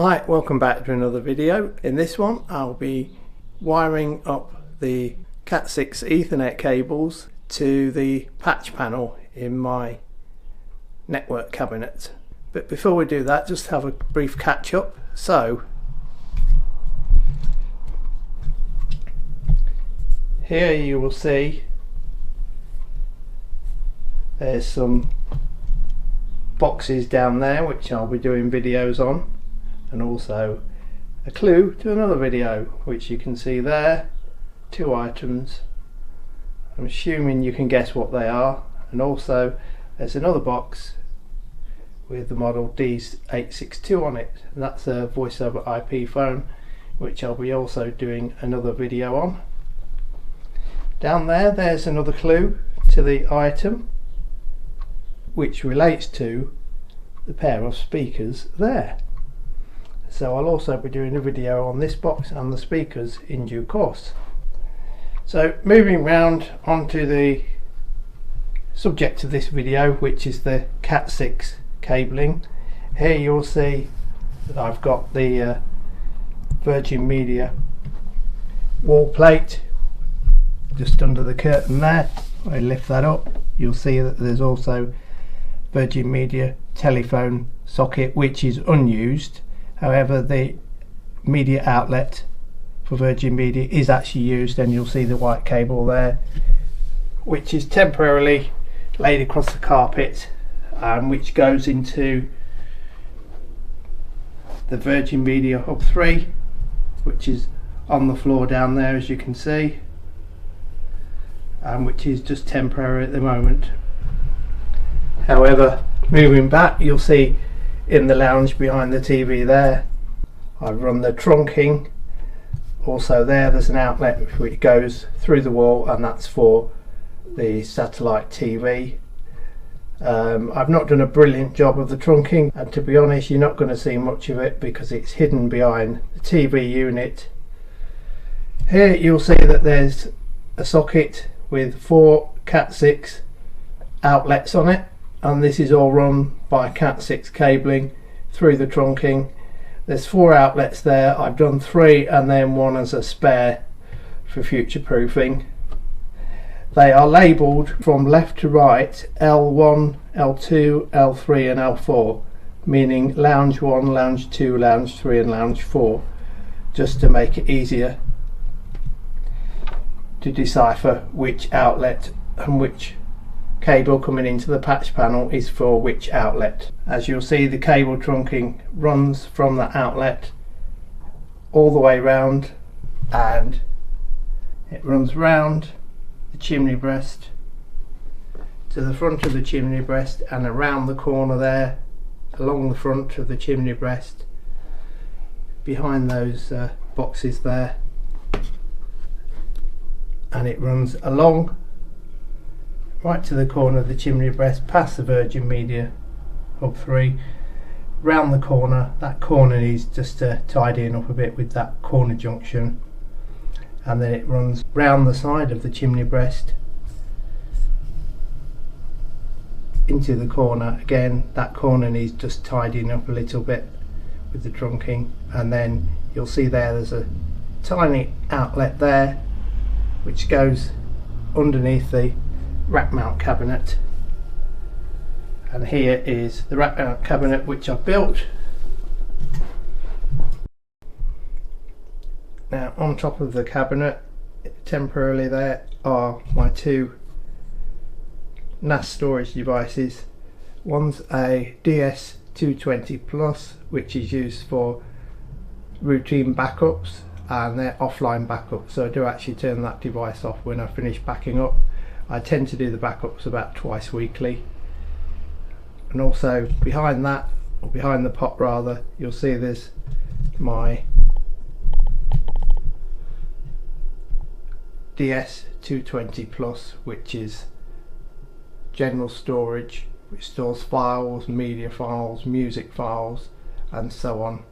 Hi, welcome back to another video. In this one I'll be wiring up the CAT6 Ethernet cables to the patch panel in my network cabinet. But before we do that, just have a brief catch up. So here you will see there's some boxes down there which I'll be doing videos on, and also a clue to another video which you can see there. Two items. I'm assuming you can guess what they are. And also there's another box with the model D862 on it, and that's a voice over IP phone which I'll be also doing another video on. Down there's another clue to the item which relates to the pair of speakers there. So I'll also be doing a video on this box and the speakers in due course. So moving round onto the subject of this video, which is the CAT6 cabling. Here you'll see that I've got the Virgin Media wall plate just under the curtain there. I lift that up, you'll see that there's also Virgin Media telephone socket which is unused. However, the media outlet for Virgin Media is actually used, and you'll see the white cable there which is temporarily laid across the carpet, which goes into the Virgin Media Hub 3 which is on the floor down there, as you can see, and which is just temporary at the moment. However, moving back, you'll see in the lounge behind the TV there, I've run the trunking. Also there's an outlet which goes through the wall, and that's for the satellite TV. I've not done a brilliant job of the trunking, and to be honest you're not going to see much of it because it's hidden behind the TV unit. Here you'll see that there's a socket with 4 CAT6 outlets on it, and this is all run by CAT6 cabling through the trunking. There's 4 outlets there. I've done 3 and then 1 as a spare for future proofing. They are labelled from left to right L1, L2, L3 and L4, meaning lounge 1, lounge 2, lounge 3 and lounge 4, just to make it easier to decipher which outlet and which cable coming into the patch panel is for which outlet. As you'll see, the cable trunking runs from that outlet all the way round, and it runs round the chimney breast to the front of the chimney breast and around the corner there, along the front of the chimney breast, behind those boxes there, and it runs along right to the corner of the chimney breast, past the Virgin Media Hub 3, round the corner. That corner needs just tidying up a bit with that corner junction, and then it runs round the side of the chimney breast into the corner. Again, that corner needs just tidying up a little bit with the trunking, and then you'll see there's a tiny outlet there which goes underneath the rack mount cabinet, and here is the rack mount cabinet which I've built. Now on top of the cabinet temporarily there are my 2 NAS storage devices. One's a DS220 Plus which is used for routine backups, and they're offline backups, so I do actually turn that device off when I finish backing up. I tend to do the backups about twice weekly. And also behind that, or behind the pot rather, you'll see there's my DS220 Plus, which is general storage, which stores files, media files, music files and so on,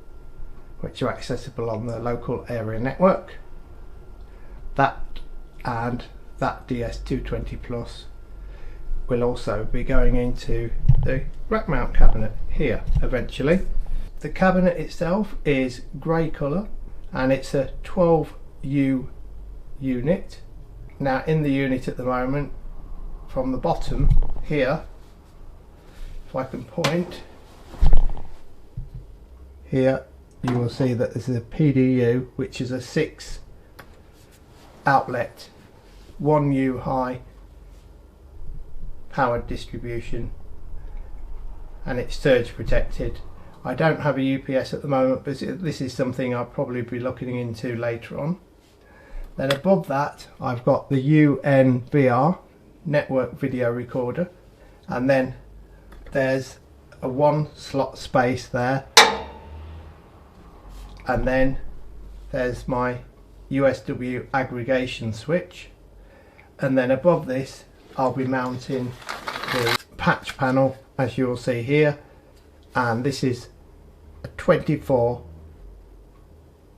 which are accessible on the local area network. That and that DS220 Plus will also be going into the rack mount cabinet here eventually. The cabinet itself is grey colour and it's a 12U unit. Now in the unit at the moment, from the bottom here, if I can point, here you will see that this is a PDU, which is a 6 outlet, 1U high powered distribution, and it's surge protected. I don't have a UPS at the moment, but this is something I'll probably be looking into later on. Then above that I've got the UNVR network video recorder, and then there's a 1 slot space there, and then there's my USW aggregation switch, and then above this I'll be mounting the patch panel, as you'll see here, and this is a 24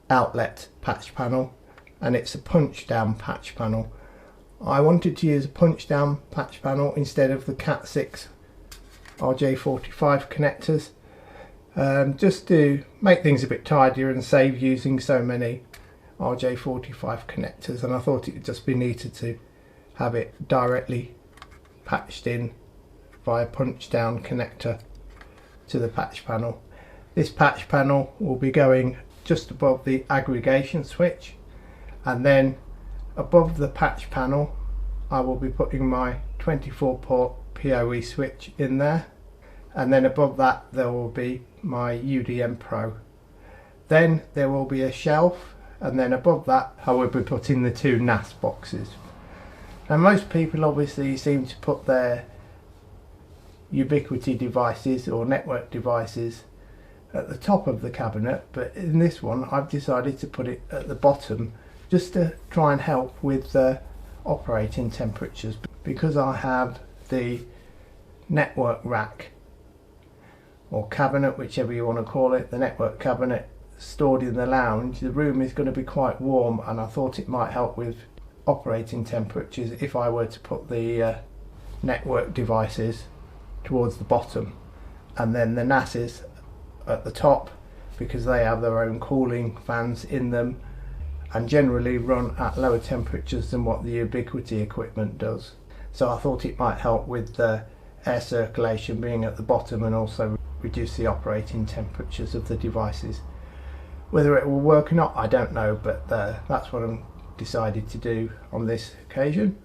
outlet patch panel, and it's a punch down patch panel. I wanted to use a punch down patch panel instead of the CAT6 RJ45 connectors, just to make things a bit tidier and save using so many RJ45 connectors, and I thought it would just be neater to have it directly patched in via punch down connector to the patch panel. This patch panel will be going just above the aggregation switch, and then above the patch panel I will be putting my 24 port PoE switch in there, and then above that there will be my UDM Pro. Then there will be a shelf, and then above that I will be putting the 2 NAS boxes. Now most people obviously seem to put their Ubiquity devices or network devices at the top of the cabinet, but in this one I've decided to put it at the bottom, just to try and help with the operating temperatures, because I have the network rack or cabinet, whichever you want to call it, the network cabinet stored in the lounge. The room is going to be quite warm, and I thought it might help with operating temperatures if I were to put the network devices towards the bottom, and then the NASs at the top, because they have their own cooling fans in them and generally run at lower temperatures than what the Ubiquity equipment does. So I thought it might help with the air circulation being at the bottom, and also reduce the operating temperatures of the devices. Whether it will work or not, I don't know, but that's what I'm decided to do on this occasion.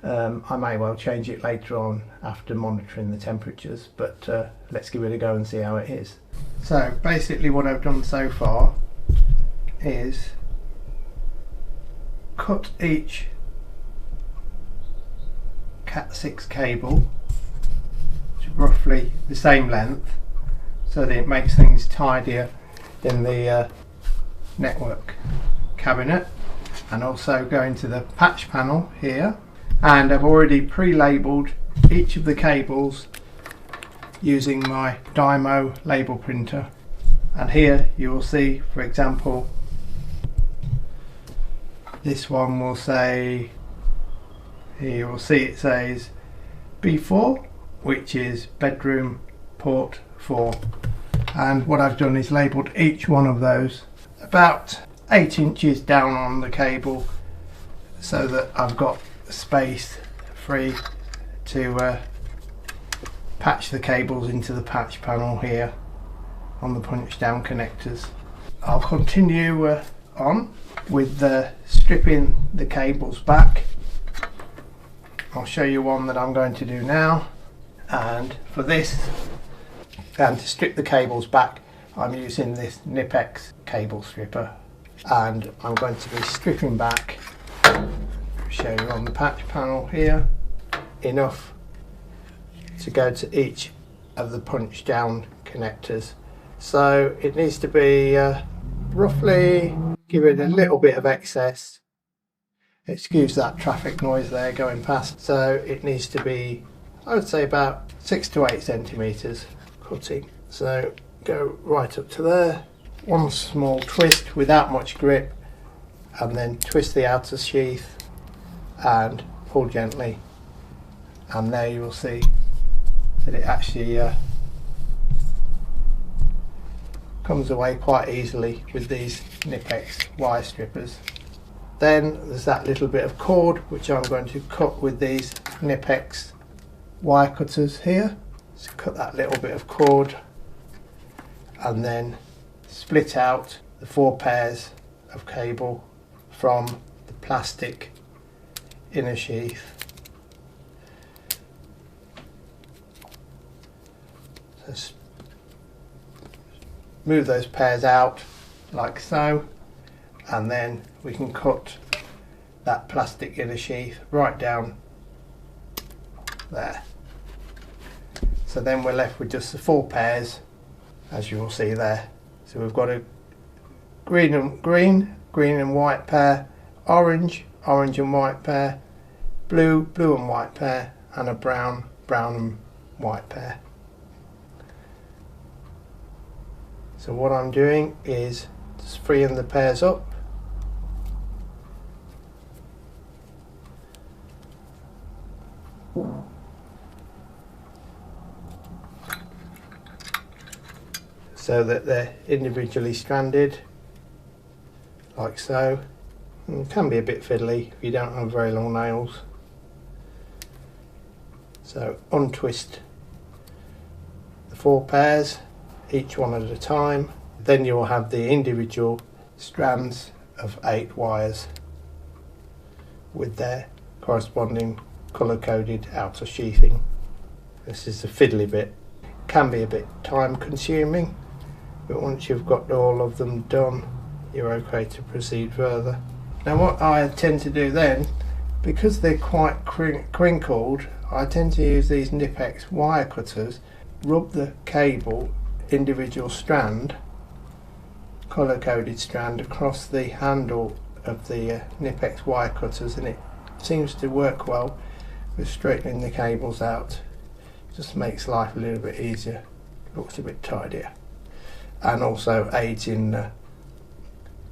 I may well change it later on after monitoring the temperatures, but let's give it a go and see how it is. So basically what I've done so far is cut each CAT6 cable to roughly the same length, so that it makes things tidier in the network cabinet, and also go into the patch panel here. And I've already pre-labelled each of the cables using my Dymo label printer, and here you will see, for example, this one will say, here you will see it says B4, which is bedroom port 4, and what I've done is labelled each one of those about 8 inches down on the cable, so that I've got space free to patch the cables into the patch panel here on the punch down connectors. I'll continue on with stripping the cables back. I'll show you one that I'm going to do now, and for this, and to strip the cables back, I'm using this Knipex cable stripper, and I'm going to be stripping back, show you on the patch panel here, enough to go to each of the punch down connectors. So it needs to be roughly, give it a little bit of excess, excuse that traffic noise there going past, so it needs to be, I would say, about 6 to 8 centimetres cutting. So go right up to there, one small twist without much grip, and then twist the outer sheath and pull gently, and there you will see that it actually comes away quite easily with these Knipex wire strippers. Then there's that little bit of cord which I'm going to cut with these Knipex wire cutters here. So cut that little bit of cord and then split out the 4 pairs of cable from the plastic inner sheath. So move those pairs out like so, and then we can cut that plastic inner sheath right down there. So then we're left with just the 4 pairs, as you will see there. So we've got a green and white pair, orange and white pair, blue and white pair, and a brown and white pair. So what I'm doing is just freeing the pairs up. So that they're individually stranded, like so. And it can be a bit fiddly if you don't have very long nails. So untwist the 4 pairs, each one at a time. Then you'll have the individual strands of 8 wires with their corresponding colour-coded outer sheathing. This is the fiddly bit. Can be a bit time consuming, but once you've got all of them done, you're okay to proceed further. Now what I tend to do then, because they're quite crinkled, I tend to use these Knipex wire cutters, rub the cable individual strand, colour-coded strand, across the handle of the Knipex wire cutters, and it seems to work well with straightening the cables out. Just makes life a little bit easier, looks a bit tidier, and also aids in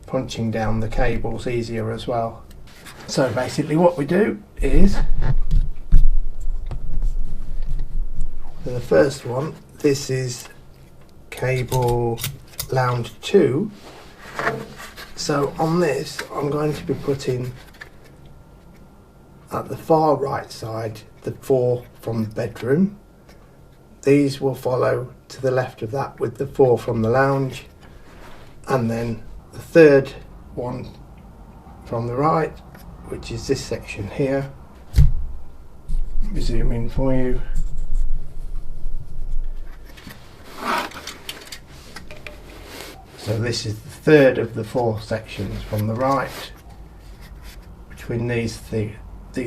punching down the cables easier as well. So basically what we do is, for the first one, this is cable lounge 2. So on this I'm going to be putting at the far right side the 4 from the bedroom. These will follow to the left of that with the 4 from the lounge, and then the third one from the right, which is this section here. Let me zoom in for you. So this is the third of the 4 sections from the right, between these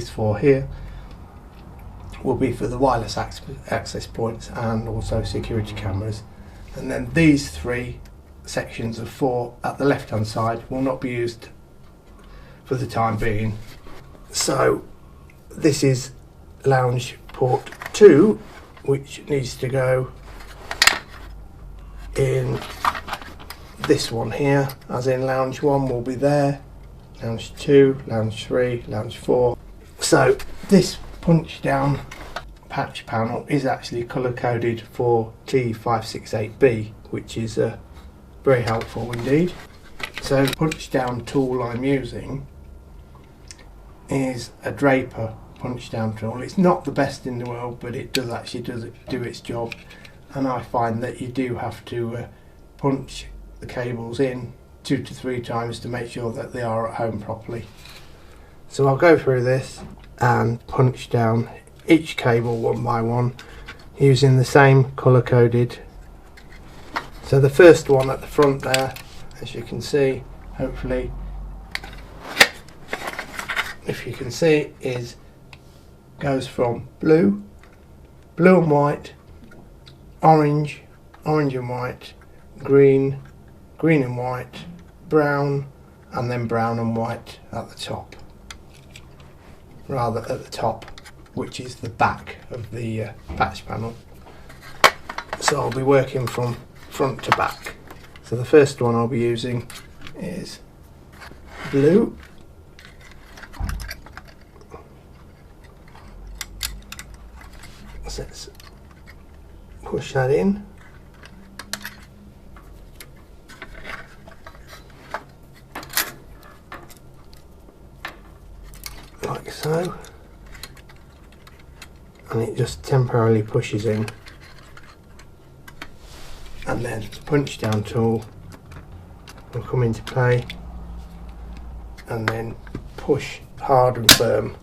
4 here, will be for the wireless access points and also security cameras. And then these 3 sections of 4 at the left hand side will not be used for the time being. So this is lounge port 2, which needs to go in this one here, as in lounge 1 will be there, lounge 2, lounge 3, lounge 4. So this punch down patch panel is actually colour coded for T568B, which is very helpful indeed. So the punch down tool I'm using is a Draper punch down tool. It's not the best in the world, but it does actually do its job, and I find that you do have to punch the cables in 2 to 3 times to make sure that they are at home properly. So I'll go through this and punch down each cable one by one using the same colour coded. So the first one at the front there, as you can see, hopefully, if you can see, goes from blue and white, orange and white, green and white, brown, and then brown and white at the top. Rather at the top, which is the back of the patch panel. So I'll be working from front to back. So the first one I'll be using is blue. So let's push that in. so, and it just temporarily pushes in, and then the punch down tool will come into play and then push hard and firm,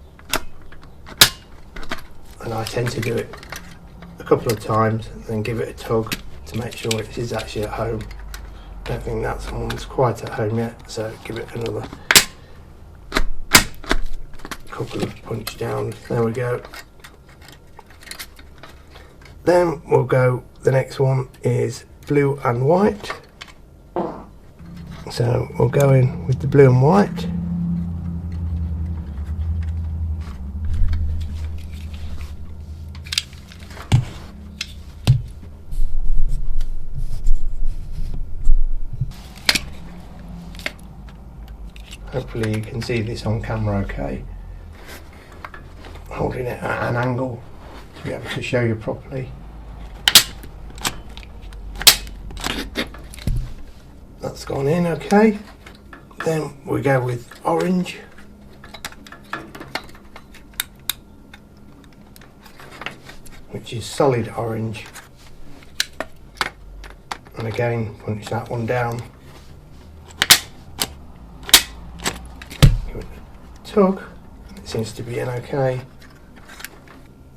and I tend to do it a couple of times and then give it a tug to make sure it is actually at home. Don't think that one's quite at home yet, so give it another couple of punch downs. There we go. Then we'll go, the next one is blue and white. So we'll go in with the blue and white. Hopefully you can see this on camera okay. Holding it at an angle to be able to show you properly. That's gone in okay. Then we go with orange. Which is solid orange. And again, punch that one down. Give it a tug. It seems to be in okay.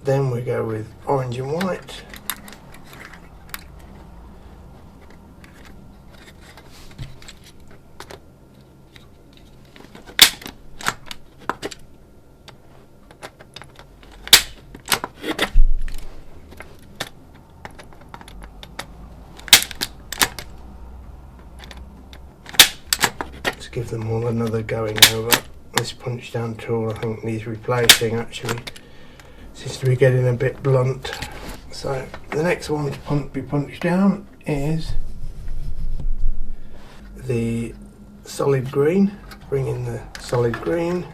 Then we go with orange and white. Let's give them all another going over. This punch down tool I think needs replacing actually. Seems to be getting a bit blunt. So the next one to be punched down is the solid green. Bring in the solid green.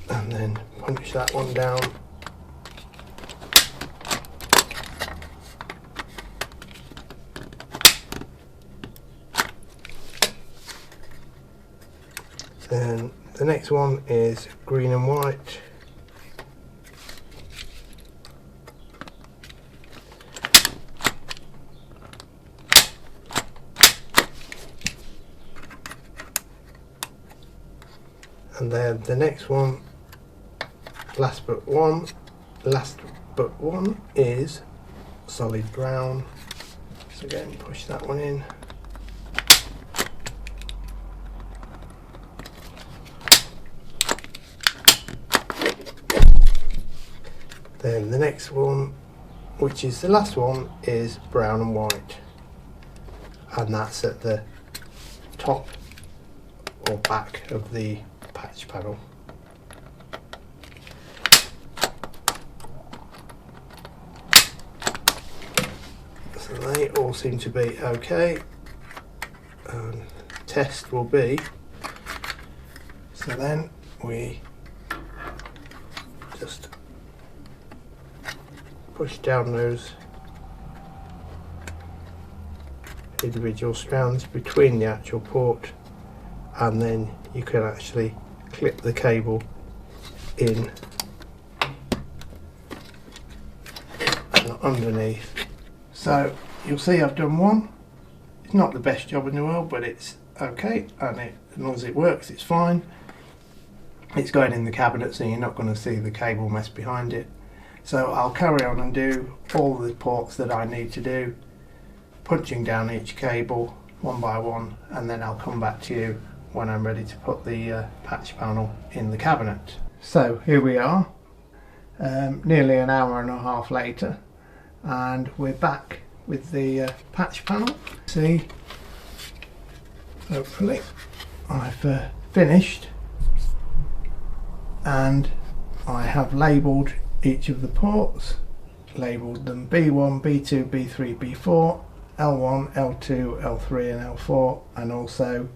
And then punch that one down. Then the next one is green and white. And then the next one, last but one is solid brown. So again, push that one in. Then the next one, which is the last one, is brown and white, and that's at the top or back of the patch panel. So they all seem to be okay, and test will be, so then we just push down those individual strands between the actual port, and then you can actually clip the cable in and underneath. So you'll see I've done one. It's not the best job in the world, but it's okay, and as long as it works it's fine. It's going in the cabinet, so you're not going to see the cable mess behind it. So I'll carry on and do all the ports that I need to do, punching down each cable one by one, and then I'll come back to you when I'm ready to put the patch panel in the cabinet. So here we are, nearly an hour and a half later, and we're back with the patch panel. See, hopefully I've finished, and I have labelled each of the ports, labelled them B1, B2, B3, B4, L1, L2, L3 and L4, and also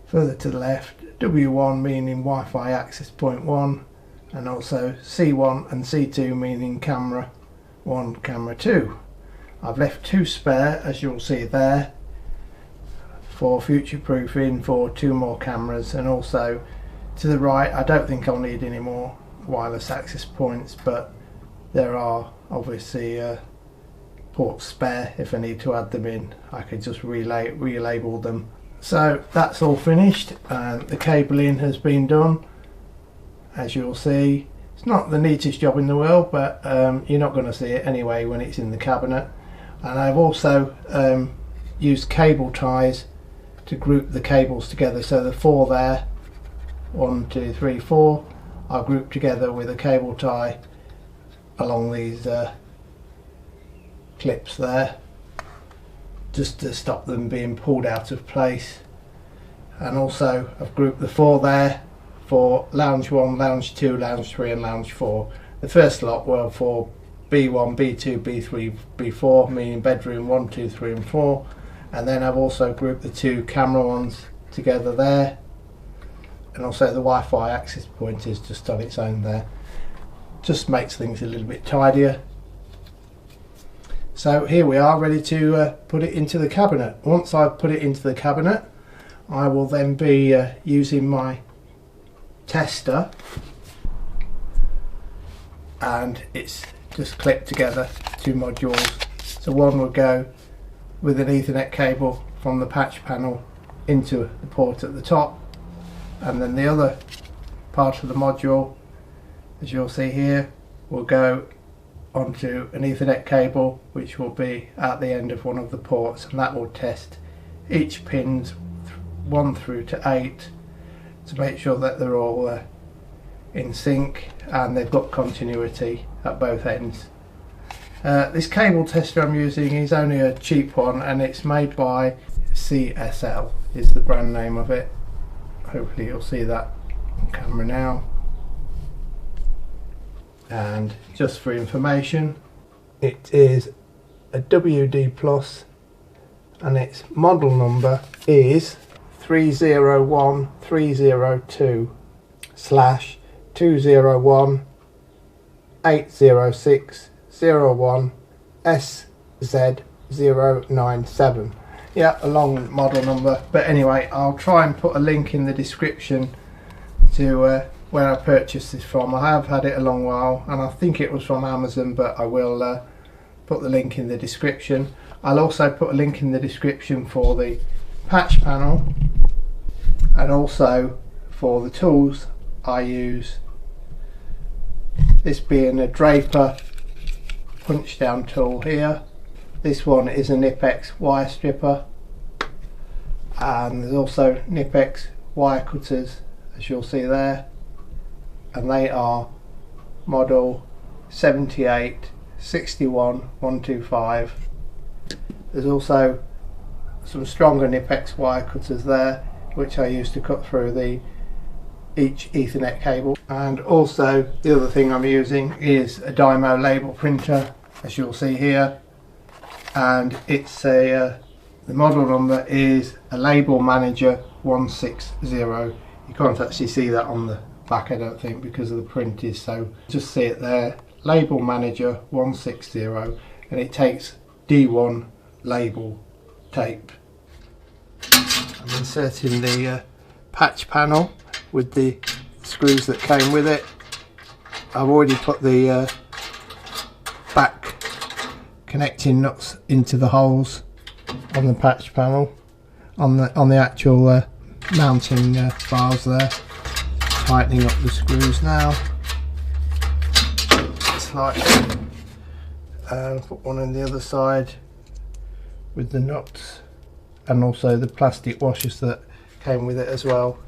further to the left W1 meaning Wi-Fi access point 1, and also C1 and C2 meaning camera 1, camera 2. I've left 2 spare, as you'll see there, for future proofing for 2 more cameras, and also to the right I don't think I'll need any more wireless access points, but there are obviously ports spare. If I need to add them in, I could just relabel them. So that's all finished, and the cabling has been done. As you'll see, it's not the neatest job in the world, but you're not going to see it anyway when it's in the cabinet. And I've also used cable ties to group the cables together, so the 4 there, 1, 2, 3, 4, are grouped together with a cable tie along these clips there, just to stop them being pulled out of place. And also I've grouped the 4 there for lounge 1, lounge 2, lounge 3 and lounge 4. The first lot were for B1, B2, B3, B4, meaning bedroom 1, 2, 3 and 4. And then I've also grouped the 2 camera ones together there, and also the Wi-Fi access point is just on its own there. Just makes things a little bit tidier. So here we are, ready to put it into the cabinet. Once I've put it into the cabinet, I will then be using my tester, and it's just clipped together 2 modules. So one will go with an Ethernet cable from the patch panel into the port at the top, and then the other part of the module, as you'll see here, will go onto an Ethernet cable which will be at the end of one of the ports, and that will test each pins 1 through to 8 to make sure that they're all in sync and they've got continuity at both ends. This cable tester I'm using is only a cheap one, and it's made by CSL is the brand name of it. Hopefully you'll see that on camera now. And just for information, it is a WD Plus, and its model number is 301-302/806-01-SZ097. Yeah, a long model number, but anyway, I'll try and put a link in the description to where I purchased this from. I have had it a long while, and I think it was from Amazon, but I will put the link in the description. I'll also put a link in the description for the patch panel, and also for the tools I use, this being a Draper punch down tool here. This one is a Knipex wire stripper, and there's also Knipex wire cutters, as you'll see there, and they are model 78-61-125. There's also some stronger Knipex wire cutters there, which I use to cut through each Ethernet cable. And also the other thing I'm using is a Dymo label printer, as you'll see here, and it's the model number is a Label Manager 160. You can't actually see that on the back, I don't think, because of the print is so. Just see it there, Label Manager 160, and it takes D1 label tape. I'm inserting the patch panel with the screws that came with it. I've already put the back connecting nuts into the holes on the patch panel, on the actual mounting bars there. Tightening up the screws now slightly, and put one on the other side with the nuts, and also the plastic washers that came with it as well.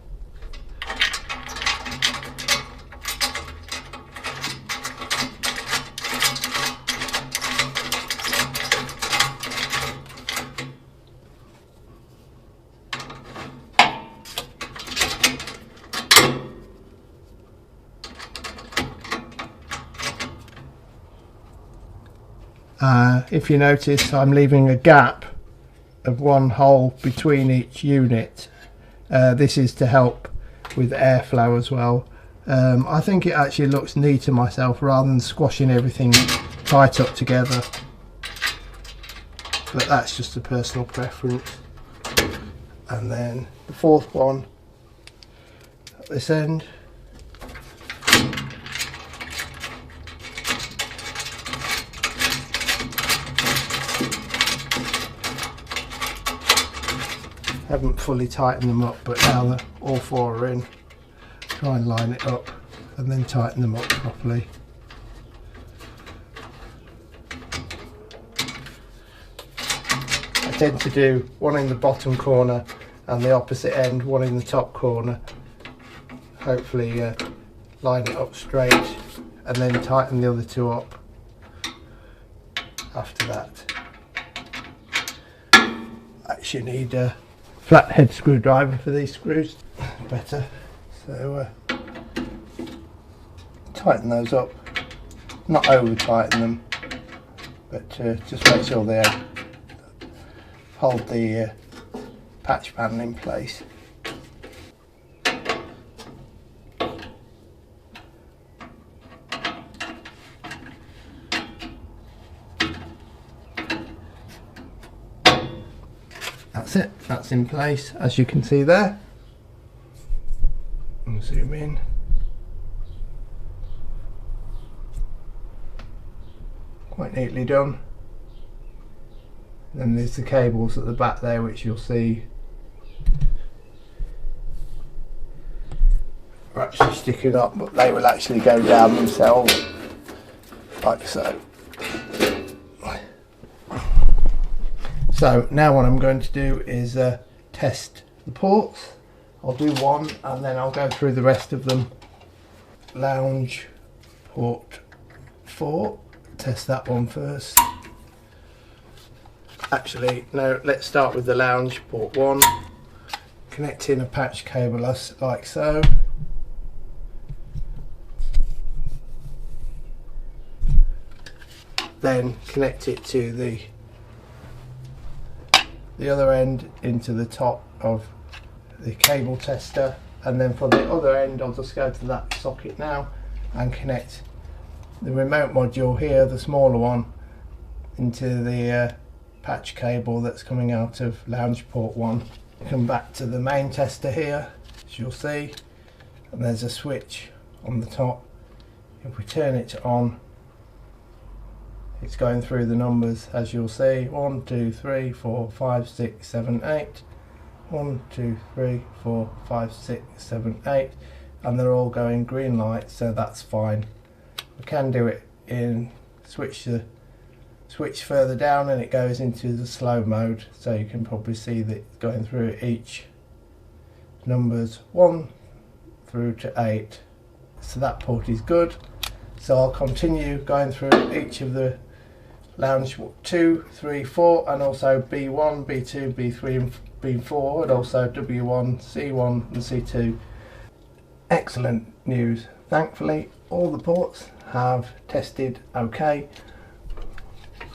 If you notice, I'm leaving a gap of 1 hole between each unit. This is to help with airflow as well. I think it actually looks neater myself, rather than squashing everything tight up together. but that's just a personal preference. And then the fourth one at this end. Haven't fully tightened them up, but now that all four are in, try and line it up and then tighten them up properly. I tend to do one in the bottom corner and the opposite end, one in the top corner. Hopefully line it up straight and then tighten the other two up after that. Actually need a flathead screwdriver for these screws, better. So tighten those up, not over tighten them, but just make sure they hold the patch panel in place. That's it, that's in place, as you can see there. I'll zoom in. Quite neatly done. Then there's the cables at the back there, which you'll see are actually sticking up, but they will actually go down themselves, like so. So now what I'm going to do is test the ports. I'll do one and then I'll go through the rest of them. Lounge port 4, test that one first. Actually, no, let's start with the lounge port 1. Connect in a patch cable like so. Then connect it to the other end into the top of the cable tester, and then for the other end I'll just go to that socket now and connect the remote module here, the smaller one, into the patch cable that's coming out of lounge port 1. Come back to the main tester here, as you'll see, and there's a switch on the top. If we turn it on, it's going through the numbers, as you'll see, 1, 2, 3, 4, 5, 6, 7, 8. 1, 2, 3, 4, 5, 6, 7, 8, and they're all going green light, so that's fine. We can do it in switch further down and it goes into the slow mode, so you can probably see that it's going through each numbers 1 through to 8. So that port is good. So I'll continue going through each of the lounge 2, 3, 4, and also B1, B2, B3 and B4, and also W1, C1 and C2. Excellent news. Thankfully all the ports have tested okay.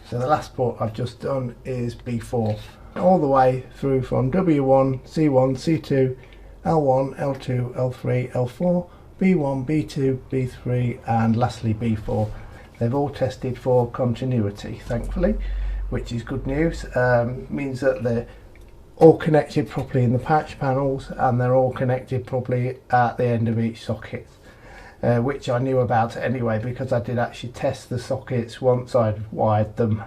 So the last port I've just done is B4. All the way through from W1, C1, C2, L1, L2, L3, L4, B1, B2, B3 and lastly B4. They've all tested for continuity, thankfully, which is good news. Means that they're all connected properly in the patch panels and they're all connected properly at the end of each socket, which I knew about anyway because I did actually test the sockets once I'd wired them.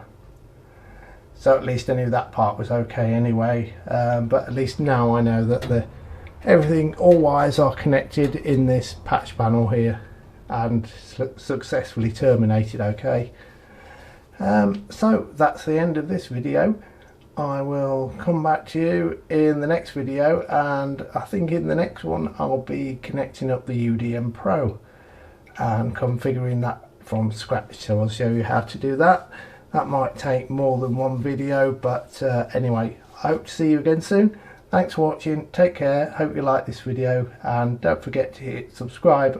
So at least I knew that part was okay anyway, but at least now I know that everything, all wires are connected in this patch panel here and successfully terminated okay. So that's the end of this video. I will come back to you in the next video, and I think in the next one I'll be connecting up the UDM Pro and configuring that from scratch, so I'll show you how to do that. That might take more than one video, but anyway, I hope to see you again soon. Thanks for watching, take care, hope you like this video, and don't forget to hit subscribe